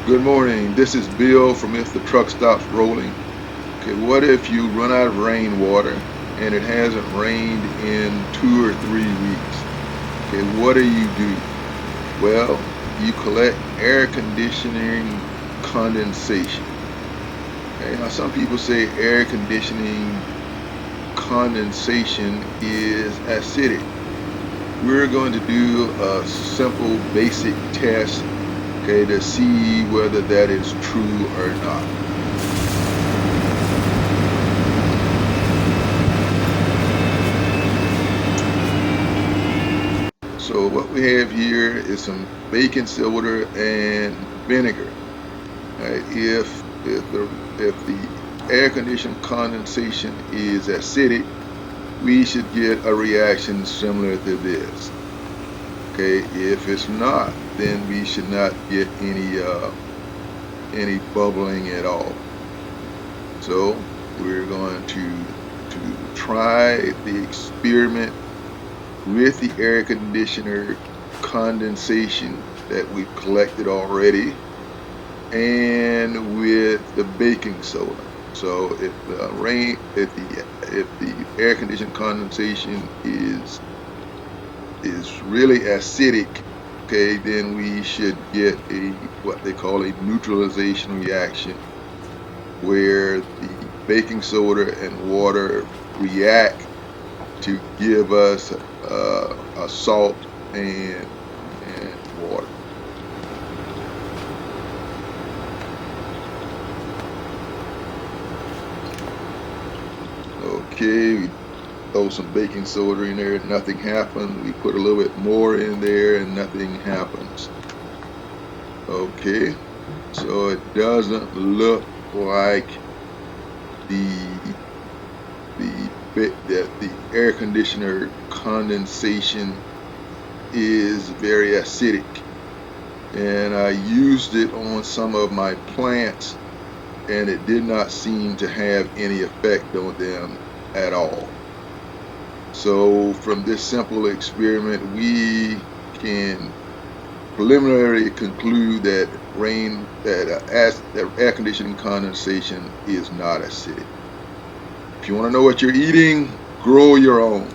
Good morning. This is Bill from If the Truck Stops Rolling. Okay, what if you run out of rainwater and it hasn't rained in 2 or 3 weeks? Okay, what do? Well, you collect air conditioning condensation. Okay, now some people say air conditioning condensation is acidic. We're going to do a simple basic test, okay, to see whether that is true or not. So what we have here is some baking soda and vinegar. If the air conditioned condensation is acidic, we should get a reaction similar to this. Okay, if it's not, then we should not get any bubbling at all. So we're going to try the experiment with the air conditioner condensation that we've collected already and with the baking soda. So if the air conditioned condensation is really acidic, okay, then we should get a what they call a neutralization reaction, where the baking soda and water react to give us a salt and water. Okay, we throw some baking soda in there, nothing happens. We put a little bit more in there and nothing happens. Okay, so it doesn't look like the the air conditioner condensation is very acidic, and I used it on some of my plants and it did not seem to have any effect on them at all. So from this simple experiment, we can preliminarily conclude that that air conditioning condensation is not acidic. If you want to know what you're eating, grow your own.